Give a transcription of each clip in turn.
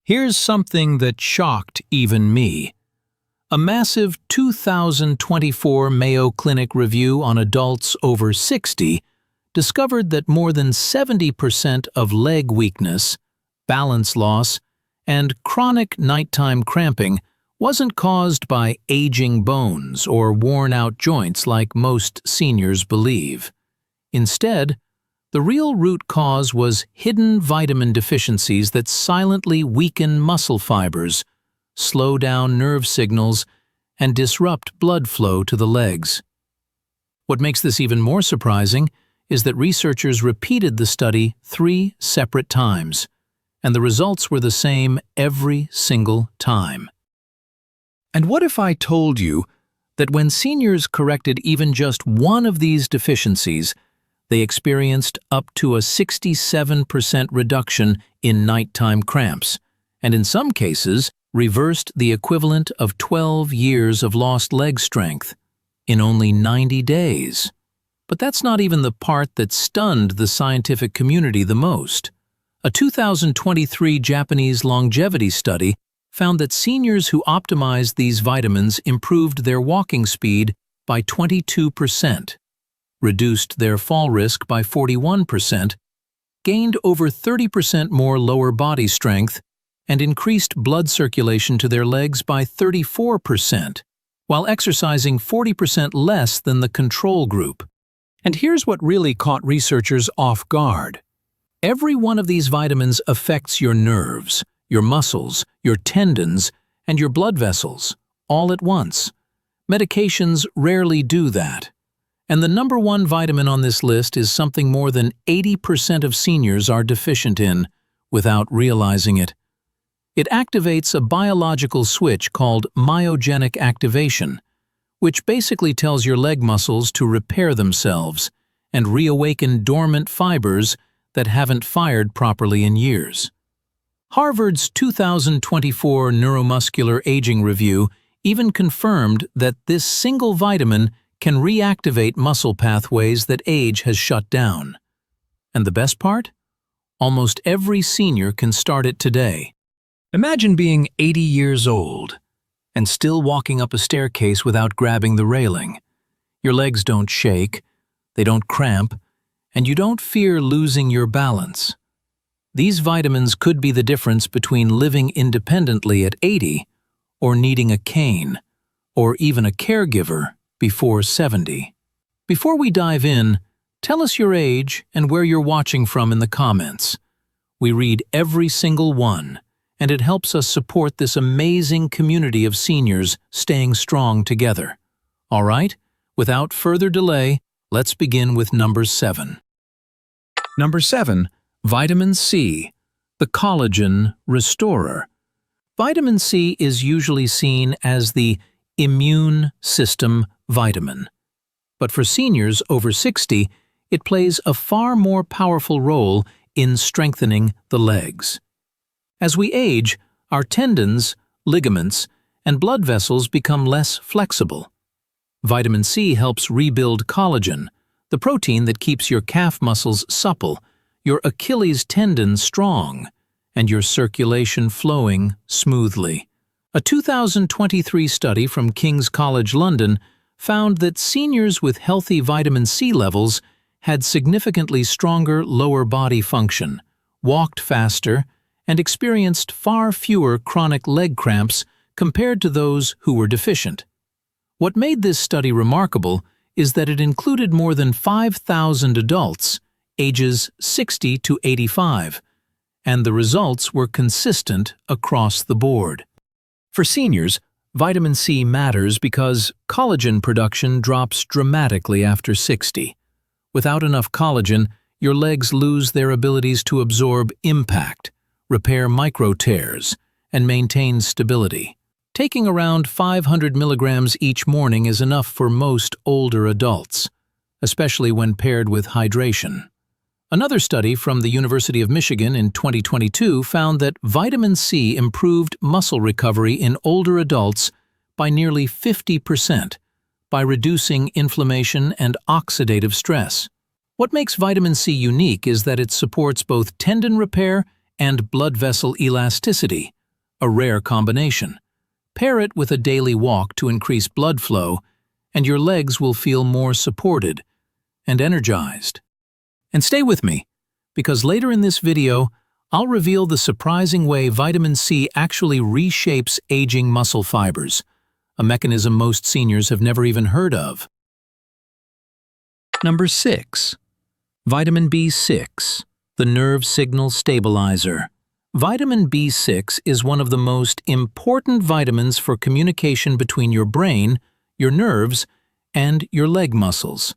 Here's something that shocked even me. A massive 2024 Mayo Clinic review on adults over 60 discovered that more than 70% of leg weakness, balance loss, and chronic nighttime cramping wasn't caused by aging bones or worn-out joints like most seniors believe. Instead, the real root cause was hidden vitamin deficiencies that silently weaken muscle fibers, slow down nerve signals, and disrupt blood flow to the legs. What makes this even more surprising is that researchers repeated the study 3 separate times, and the results were the same every single time. And what if I told you that when seniors corrected even just one of these deficiencies, they experienced up to a 67% reduction in nighttime cramps, and in some cases, reversed the equivalent of 12 years of lost leg strength in only 90 days. But that's not even the part that stunned the scientific community the most. A 2023 Japanese longevity study found that seniors who optimized these vitamins improved their walking speed by 22%, reduced their fall risk by 41%, gained over 30% more lower body strength, and increased blood circulation to their legs by 34%, while exercising 40% less than the control group. And here's what really caught researchers off guard. Every one of these vitamins affects your nerves, your muscles, your tendons, and your blood vessels, all at once. Medications rarely do that. And the number one vitamin on this list is something more than 80% of seniors are deficient in, without realizing it. It activates a biological switch called myogenic activation, which basically tells your leg muscles to repair themselves and reawaken dormant fibers that haven't fired properly in years. Harvard's 2024 Neuromuscular Aging Review even confirmed that this single vitamin can reactivate muscle pathways that age has shut down. And the best part? Almost every senior can start it today. Imagine being 80 years old and still walking up a staircase without grabbing the railing. Your legs don't shake, they don't cramp, and you don't fear losing your balance. These vitamins could be the difference between living independently at 80 or needing a cane, or even a caregiver before 70. Before we dive in, tell us your age and where you're watching from in the comments. We read every single one, and it helps us support this amazing community of seniors staying strong together. All right, without further delay, let's begin with number 7. Number 7. Vitamin C, the collagen restorer. Vitamin C is usually seen as the immune system vitamin. But for seniors over 60, it plays a far more powerful role in strengthening the legs. As we age, our tendons, ligaments, and blood vessels become less flexible. Vitamin C helps rebuild collagen, the protein that keeps your calf muscles supple, your Achilles tendon strong, and your circulation flowing smoothly. A 2023 study from King's College London found that seniors with healthy vitamin C levels had significantly stronger lower body function, walked faster, and experienced far fewer chronic leg cramps compared to those who were deficient. What made this study remarkable is that it included more than 5,000 adults, ages 60 to 85, and the results were consistent across the board. For seniors, vitamin C matters because collagen production drops dramatically after 60. Without enough collagen, your legs lose their abilities to absorb impact, repair micro tears, and maintain stability. Taking around 500 milligrams each morning is enough for most older adults, especially when paired with hydration. Another study from the University of Michigan in 2022 found that vitamin C improved muscle recovery in older adults by nearly 50% by reducing inflammation and oxidative stress. What makes vitamin C unique is that it supports both tendon repair and blood vessel elasticity, a rare combination. Pair it with a daily walk to increase blood flow, and your legs will feel more supported and energized. And stay with me, because later in this video, I'll reveal the surprising way vitamin C actually reshapes aging muscle fibers, a mechanism most seniors have never even heard of. Number 6. Vitamin B6, the nerve signal stabilizer. Vitamin B6 is one of the most important vitamins for communication between your brain, your nerves, and your leg muscles.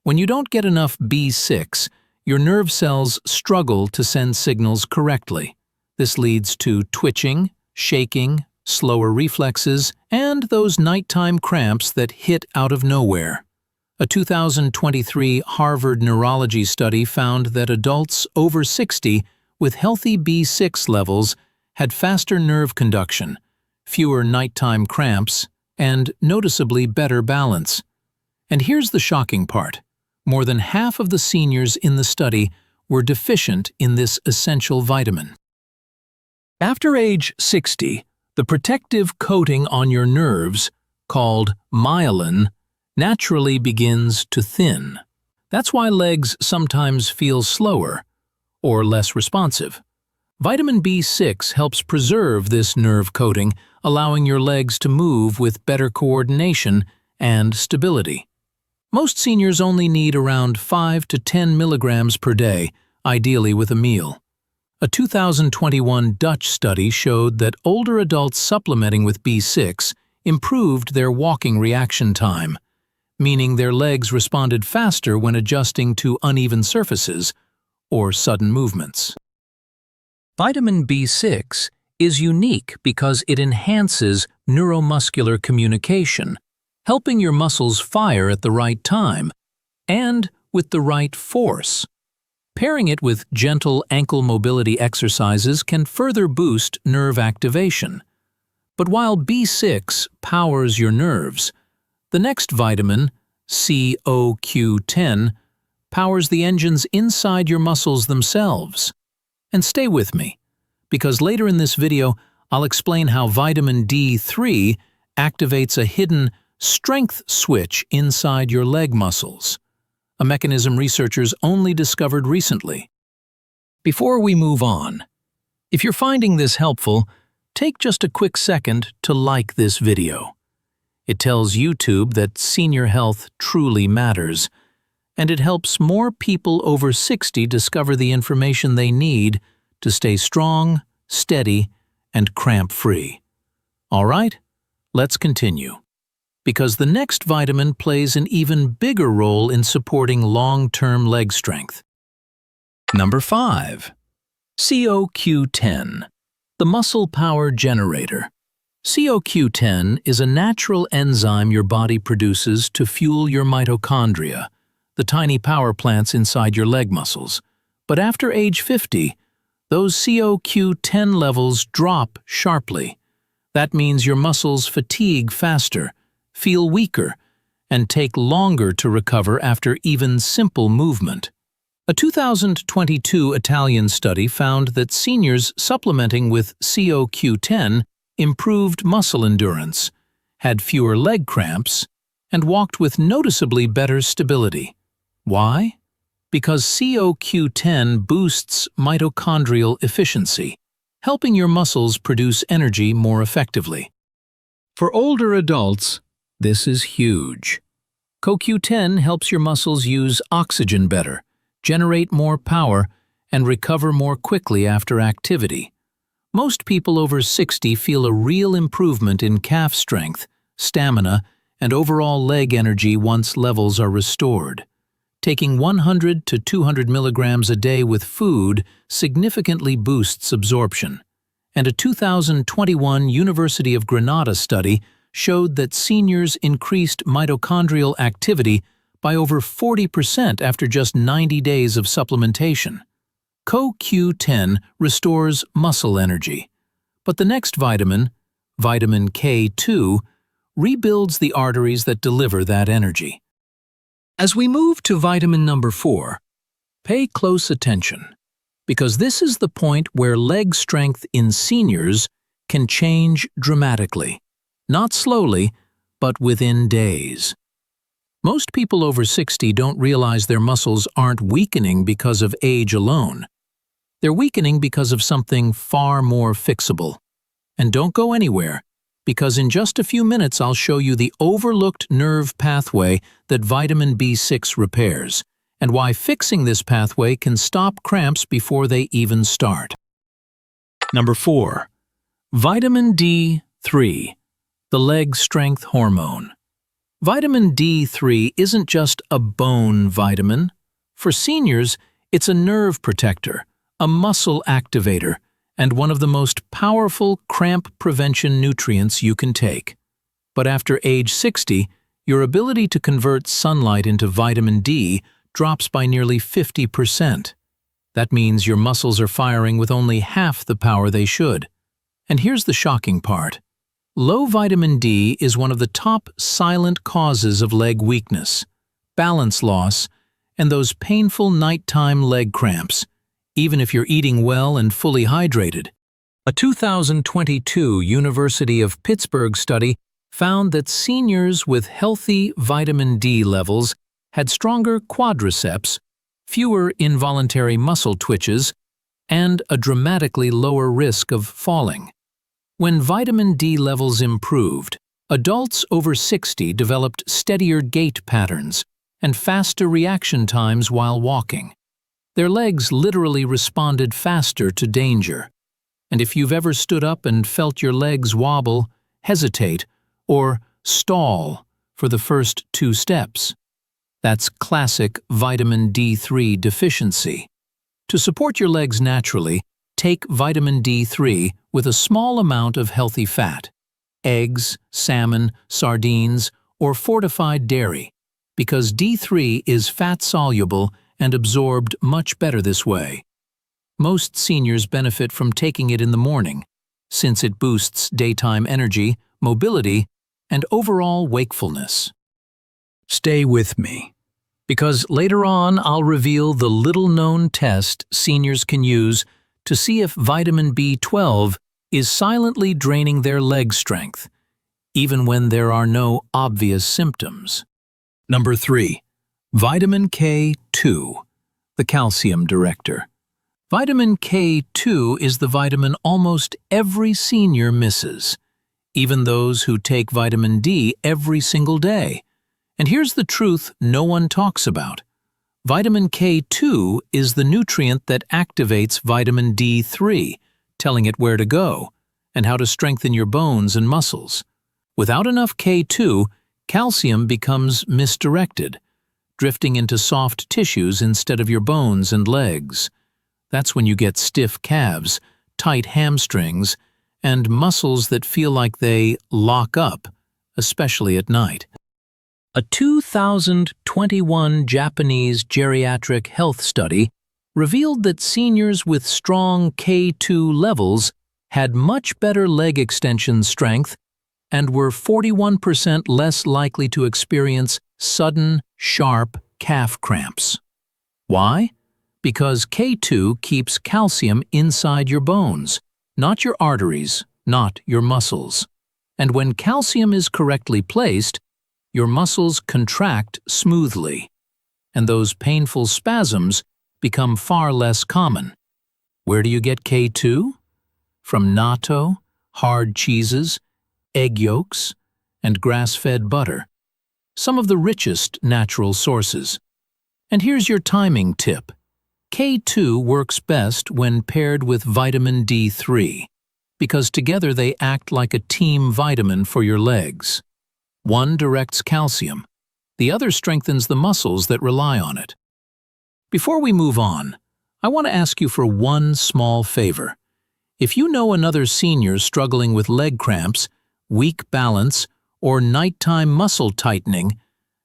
When you don't get enough B6, your nerve cells struggle to send signals correctly. This leads to twitching, shaking, slower reflexes, and those nighttime cramps that hit out of nowhere. A 2023 Harvard neurology study found that adults over 60 with healthy B6 levels had faster nerve conduction, fewer nighttime cramps, and noticeably better balance. And here's the shocking part. More than half of the seniors in the study were deficient in this essential vitamin. After age 60, the protective coating on your nerves, called myelin, naturally begins to thin. That's why legs sometimes feel slower or less responsive. Vitamin B6 helps preserve this nerve coating, allowing your legs to move with better coordination and stability. Most seniors only need around 5 to 10 milligrams per day, ideally with a meal. A 2021 Dutch study showed that older adults supplementing with B6 improved their walking reaction time, meaning their legs responded faster when adjusting to uneven surfaces or sudden movements. Vitamin B6 is unique because it enhances neuromuscular communication, helping your muscles fire at the right time and with the right force. Pairing it with gentle ankle mobility exercises can further boost nerve activation. But while B6 powers your nerves, the next vitamin, CoQ10, powers the engines inside your muscles themselves. And stay with me, because later in this video, I'll explain how vitamin D3 activates a hidden strength switch inside your leg muscles, a mechanism researchers only discovered recently. Before we move on, if you're finding this helpful, take just a quick second to like this video. It tells YouTube that senior health truly matters, and it helps more people over 60 discover the information they need to stay strong, steady, and cramp-free. All right, let's continue, because the next vitamin plays an even bigger role in supporting long-term leg strength. Number 5. CoQ10, the muscle power generator. CoQ10 is a natural enzyme your body produces to fuel your mitochondria, the tiny power plants inside your leg muscles. But after age 50, those CoQ10 levels drop sharply. That means your muscles fatigue faster, feel weaker, and take longer to recover after even simple movement. A 2022 Italian study found that seniors supplementing with CoQ10 improved muscle endurance, had fewer leg cramps, and walked with noticeably better stability. Why? Because CoQ10 boosts mitochondrial efficiency, helping your muscles produce energy more effectively. For older adults, this is huge. CoQ10 helps your muscles use oxygen better, generate more power, and recover more quickly after activity. Most people over 60 feel a real improvement in calf strength, stamina, and overall leg energy once levels are restored. Taking 100 to 200 milligrams a day with food significantly boosts absorption. And a 2021 University of Granada study showed that seniors increased mitochondrial activity by over 40% after just 90 days of supplementation. CoQ10 restores muscle energy, but the next vitamin, vitamin K2, rebuilds the arteries that deliver that energy. As we move to vitamin number 4, pay close attention, because this is the point where leg strength in seniors can change dramatically. Not slowly, but within days. Most people over 60 don't realize their muscles aren't weakening because of age alone. They're weakening because of something far more fixable. And don't go anywhere, because in just a few minutes I'll show you the overlooked nerve pathway that vitamin B6 repairs, and why fixing this pathway can stop cramps before they even start. Number 4. Vitamin D3, the leg strength hormone. Vitamin D3 isn't just a bone vitamin. For seniors, it's a nerve protector, a muscle activator, and one of the most powerful cramp prevention nutrients you can take. But after age 60, your ability to convert sunlight into vitamin D drops by nearly 50%. That means your muscles are firing with only half the power they should. And here's the shocking part. Low vitamin D is one of the top silent causes of leg weakness, balance loss, and those painful nighttime leg cramps, even if you're eating well and fully hydrated. A 2022 University of Pittsburgh study found that seniors with healthy vitamin D levels had stronger quadriceps, fewer involuntary muscle twitches, and a dramatically lower risk of falling. When vitamin D levels improved, adults over 60 developed steadier gait patterns and faster reaction times while walking. Their legs literally responded faster to danger. And if you've ever stood up and felt your legs wobble, hesitate, or stall for the first 2 steps, that's classic vitamin D3 deficiency. To support your legs naturally, take vitamin D3 with a small amount of healthy fat, eggs, salmon, sardines, or fortified dairy, because D3 is fat-soluble and absorbed much better this way. Most seniors benefit from taking it in the morning, since it boosts daytime energy, mobility, and overall wakefulness. Stay with me, because later on I'll reveal the little-known test seniors can use to see if vitamin B12 is silently draining their leg strength, even when there are no obvious symptoms. Number 3. Vitamin K2, the calcium director. Vitamin K2 is the vitamin almost every senior misses, even those who take vitamin D every single day. And here's the truth no one talks about. Vitamin K2 is the nutrient that activates vitamin D3, telling it where to go and how to strengthen your bones and muscles. Without enough K2, calcium becomes misdirected, drifting into soft tissues instead of your bones and legs. That's when you get stiff calves, tight hamstrings, and muscles that feel like they lock up, especially at night. A 2021 Japanese geriatric health study revealed that seniors with strong K2 levels had much better leg extension strength and were 41% less likely to experience sudden, sharp calf cramps. Why? Because K2 keeps calcium inside your bones, not your arteries, not your muscles. And when calcium is correctly placed, your muscles contract smoothly, and those painful spasms become far less common. Where do you get K2? From natto, hard cheeses, egg yolks, and grass-fed butter, some of the richest natural sources. And here's your timing tip. K2 works best when paired with vitamin D3, because together they act like a team vitamin for your legs. One directs calcium, the other strengthens the muscles that rely on it. Before we move on, I want to ask you for one small favor. If you know another senior struggling with leg cramps, weak balance, or nighttime muscle tightening,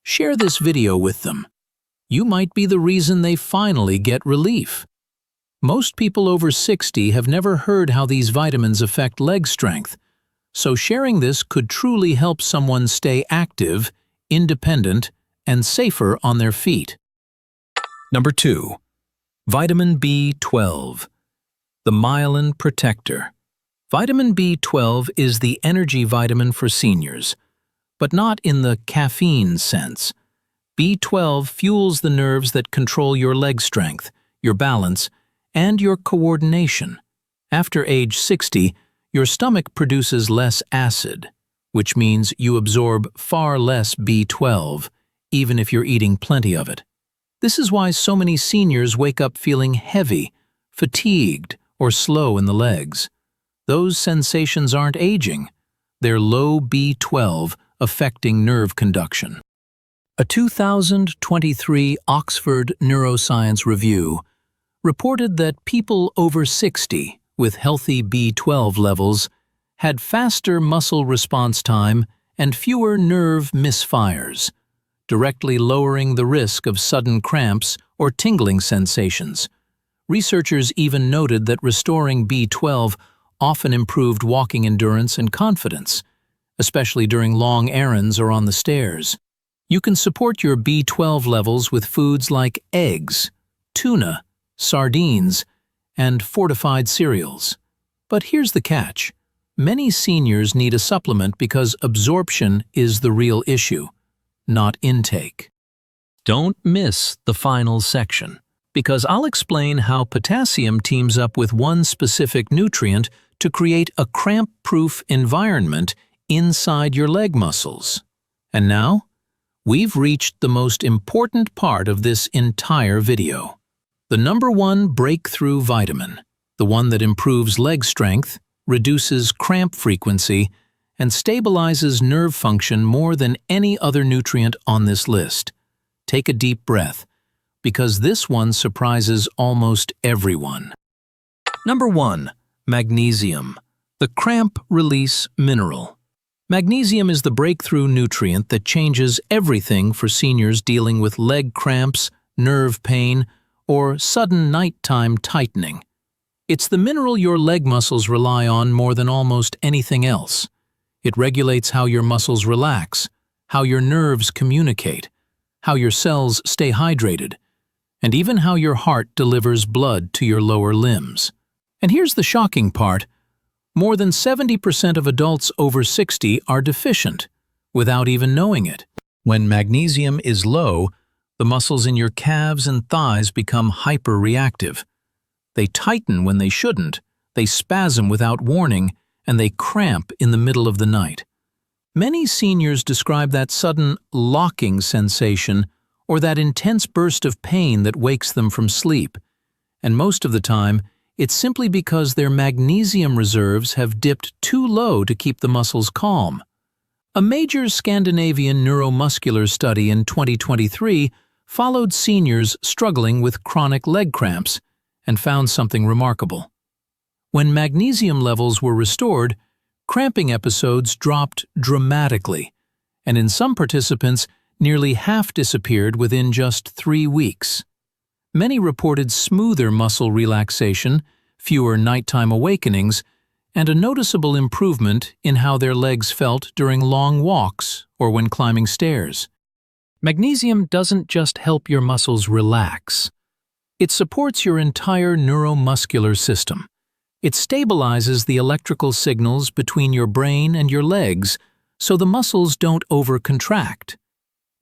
share this video with them. You might be the reason they finally get relief. Most people over 60 have never heard how these vitamins affect leg strength, so sharing this could truly help someone stay active, independent, and safer on their feet. Number 2. Vitamin B12, the myelin protector. Vitamin B12 is the energy vitamin for seniors, but not in the caffeine sense. B12 fuels the nerves that control your leg strength, your balance, and your coordination. After age 60, your stomach produces less acid, which means you absorb far less B12, even if you're eating plenty of it. This is why so many seniors wake up feeling heavy, fatigued, or slow in the legs. Those sensations aren't aging. They're low B12 affecting nerve conduction. A 2023 Oxford Neuroscience Review reported that people over 60 with healthy B12 levels had faster muscle response time and fewer nerve misfires, directly lowering the risk of sudden cramps or tingling sensations. Researchers even noted that restoring B12 often improved walking endurance and confidence, especially during long errands or on the stairs. You can support your B12 levels with foods like eggs, tuna, sardines, and fortified cereals. But here's the catch. Many seniors need a supplement because absorption is the real issue, not intake. Don't miss the final section, because I'll explain how potassium teams up with one specific nutrient to create a cramp-proof environment inside your leg muscles. And now, we've reached the most important part of this entire video. The #1 breakthrough vitamin, the one that improves leg strength, reduces cramp frequency, and stabilizes nerve function more than any other nutrient on this list. Take a deep breath, because this one surprises almost everyone. #1. Magnesium, the cramp release mineral. Magnesium is the breakthrough nutrient that changes everything for seniors dealing with leg cramps, nerve pain, or sudden nighttime tightening. It's the mineral your leg muscles rely on more than almost anything else. It regulates how your muscles relax, how your nerves communicate, how your cells stay hydrated, and even how your heart delivers blood to your lower limbs. And here's the shocking part. More than 70% of adults over 60 are deficient, without even knowing it. When magnesium is low, the muscles in your calves and thighs become hyperreactive. They tighten when they shouldn't, they spasm without warning, and they cramp in the middle of the night. Many seniors describe that sudden locking sensation or that intense burst of pain that wakes them from sleep. And most of the time, it's simply because their magnesium reserves have dipped too low to keep the muscles calm. A major Scandinavian neuromuscular study in 2023 followed seniors struggling with chronic leg cramps and found something remarkable. When magnesium levels were restored, cramping episodes dropped dramatically, and in some participants, nearly half disappeared within just 3 weeks. Many reported smoother muscle relaxation, fewer nighttime awakenings, and a noticeable improvement in how their legs felt during long walks or when climbing stairs. Magnesium doesn't just help your muscles relax. It supports your entire neuromuscular system. It stabilizes the electrical signals between your brain and your legs so the muscles don't overcontract.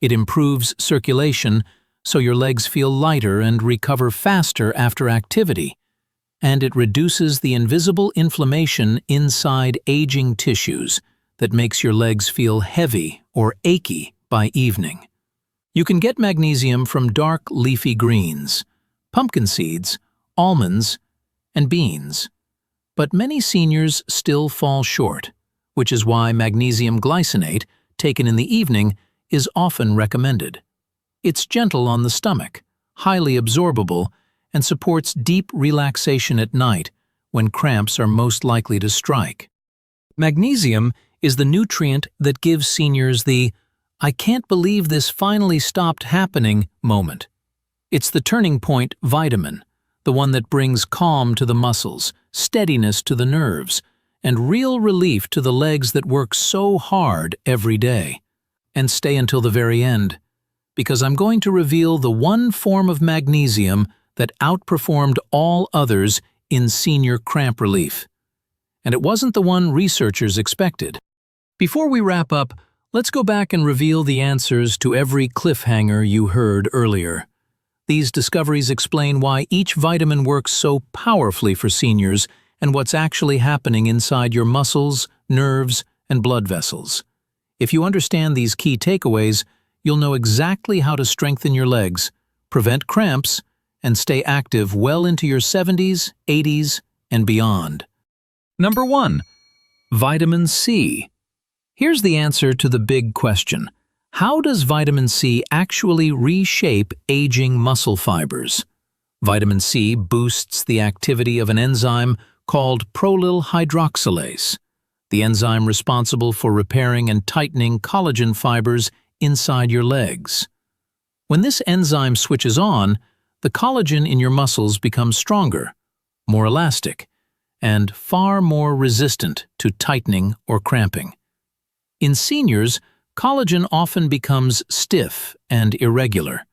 It improves circulation so your legs feel lighter and recover faster after activity. And it reduces the invisible inflammation inside aging tissues that makes your legs feel heavy or achy by evening. You can get magnesium from dark leafy greens, pumpkin seeds, almonds, and beans. But many seniors still fall short, which is why magnesium glycinate, taken in the evening, is often recommended. It's gentle on the stomach, highly absorbable, and supports deep relaxation at night when cramps are most likely to strike. Magnesium is the nutrient that gives seniors the "I can't believe this finally stopped happening" moment. It's the turning point vitamin, the one that brings calm to the muscles, steadiness to the nerves, and real relief to the legs that work so hard every day. And stay until the very end, because I'm going to reveal the one form of magnesium that outperformed all others in senior cramp relief. and it wasn't the one researchers expected. Before we wrap up, let's go back and reveal the answers to every cliffhanger you heard earlier. These discoveries explain why each vitamin works so powerfully for seniors and what's actually happening inside your muscles, nerves, and blood vessels. If you understand these key takeaways, you'll know exactly how to strengthen your legs, prevent cramps, and stay active well into your 70s, 80s, and beyond. Number 1. Vitamin C. Here's the answer to the big question. How does vitamin C actually reshape aging muscle fibers? Vitamin C boosts the activity of an enzyme called prolyl hydroxylase, the enzyme responsible for repairing and tightening collagen fibers inside your legs. When this enzyme switches on, the collagen in your muscles becomes stronger, more elastic, and far more resistant to tightening or cramping. In seniors, collagen often becomes stiff and irregular,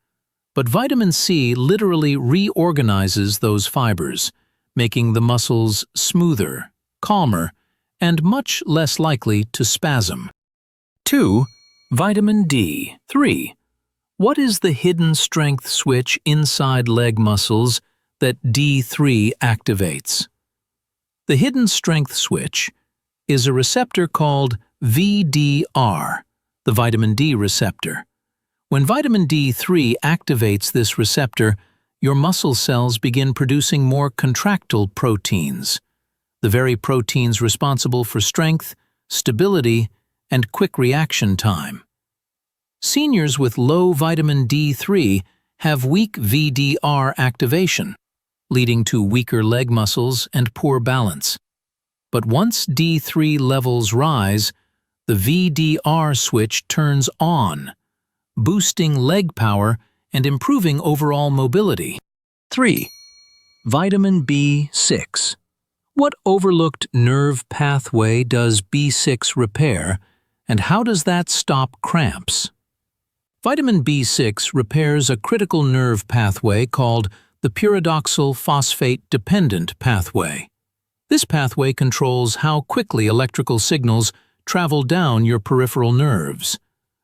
but vitamin C literally reorganizes those fibers, making the muscles smoother, calmer, and much less likely to spasm. 2. Vitamin D. 3. What is the hidden strength switch inside leg muscles that D3 activates? The hidden strength switch is a receptor called VDR, the vitamin D receptor. When vitamin D3 activates this receptor, your muscle cells begin producing more contractile proteins, the very proteins responsible for strength, stability, and quick reaction time. Seniors with low vitamin D3 have weak VDR activation, leading to weaker leg muscles and poor balance. But once D3 levels rise, the VDR switch turns on, boosting leg power and improving overall mobility. 3. Vitamin B6. What overlooked nerve pathway does B6 repair, and how does that stop cramps? Vitamin B6 repairs a critical nerve pathway called the pyridoxal phosphate-dependent pathway. This pathway controls how quickly electrical signals travel down your peripheral nerves,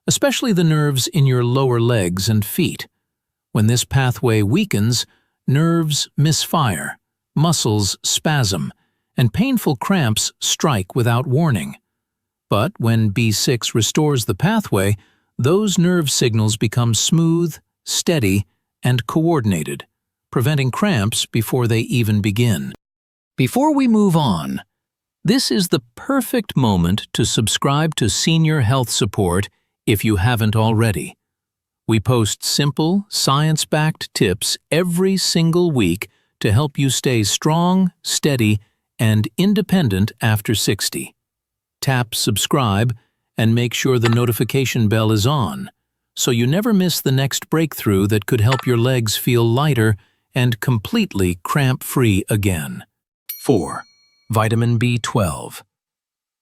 especially the nerves in your lower legs and feet. When this pathway weakens, nerves misfire, muscles spasm, and painful cramps strike without warning. But when B6 restores the pathway, those nerve signals become smooth, steady, and coordinated, preventing cramps before they even begin. Before we move on, this is the perfect moment to subscribe to Senior Health Support if you haven't already. We post simple, science-backed tips every single week to help you stay strong, steady, and independent after 60. Tap subscribe and make sure the notification bell is on, so you never miss the next breakthrough that could help your legs feel lighter and completely cramp-free again. 4. Vitamin B12.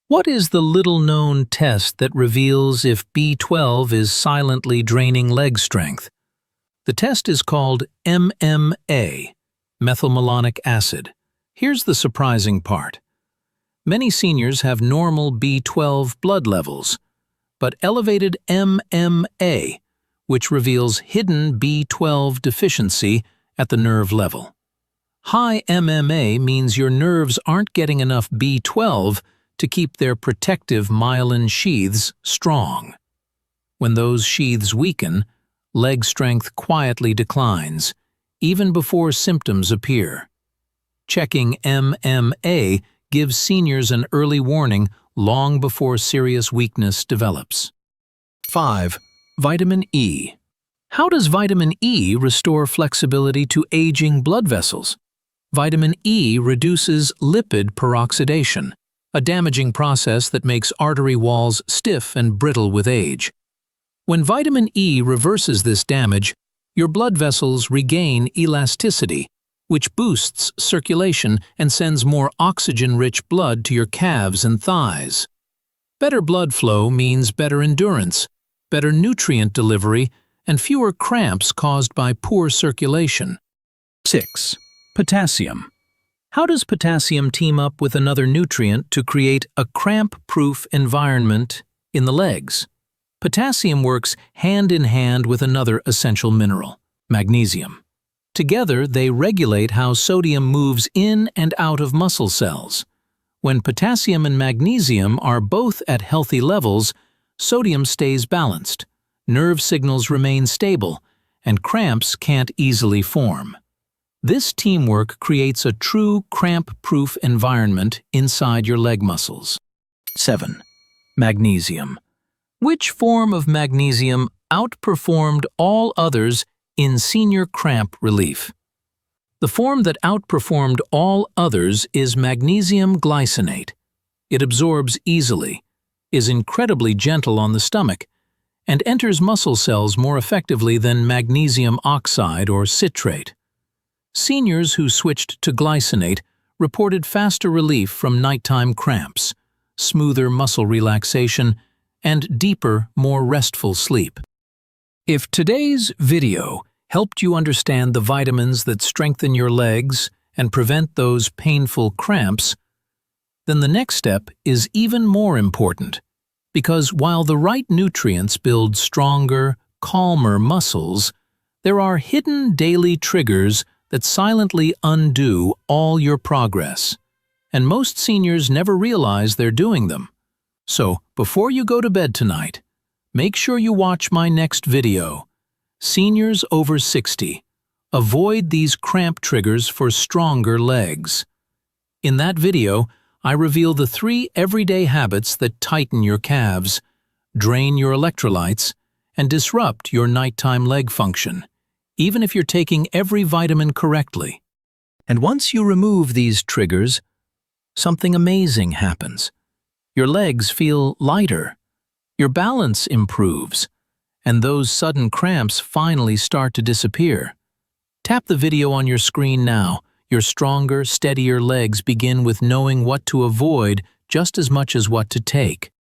What is the little-known test that reveals if B12 is silently draining leg strength? The test is called MMA, methylmalonic acid. Here's the surprising part. Many seniors have normal B12 blood levels, but elevated MMA, which reveals hidden B12 deficiency at the nerve level. High MMA means your nerves aren't getting enough B12 to keep their protective myelin sheaths strong. When those sheaths weaken, leg strength quietly declines, even before symptoms appear. Checking MMA gives seniors an early warning long before serious weakness develops. 5. Vitamin E. How does vitamin E restore flexibility to aging blood vessels? Vitamin E reduces lipid peroxidation, a damaging process that makes artery walls stiff and brittle with age. When vitamin E reverses this damage, your blood vessels regain elasticity, which boosts circulation and sends more oxygen-rich blood to your calves and thighs. Better blood flow means better endurance, better nutrient delivery, and fewer cramps caused by poor circulation. 6. Potassium. How does potassium team up with another nutrient to create a cramp-proof environment in the legs? Potassium works hand in hand with another essential mineral, magnesium. Together, they regulate how sodium moves in and out of muscle cells. When potassium and magnesium are both at healthy levels, sodium stays balanced, nerve signals remain stable, and cramps can't easily form. This teamwork creates a true cramp-proof environment inside your leg muscles. 7. Magnesium. Which form of magnesium outperformed all others in senior cramp relief? The form that outperformed all others is magnesium glycinate. It absorbs easily, is incredibly gentle on the stomach, and enters muscle cells more effectively than magnesium oxide or citrate. Seniors who switched to glycinate reported faster relief from nighttime cramps, smoother muscle relaxation, and deeper, more restful sleep. If today's video helped you understand the vitamins that strengthen your legs and prevent those painful cramps, then the next step is even more important, because while the right nutrients build stronger, calmer muscles, there are hidden daily triggers that silently undo all your progress, and most seniors never realize they're doing them. So, before you go to bed tonight, make sure you watch my next video, Seniors Over 60. Avoid these cramp triggers for stronger legs. In that video, I reveal the 3 everyday habits that tighten your calves, drain your electrolytes, and disrupt your nighttime leg function, even if you're taking every vitamin correctly. And once you remove these triggers, something amazing happens. Your legs feel lighter, your balance improves, and those sudden cramps finally start to disappear. Tap the video on your screen now. Your stronger, steadier legs begin with knowing what to avoid just as much as what to take.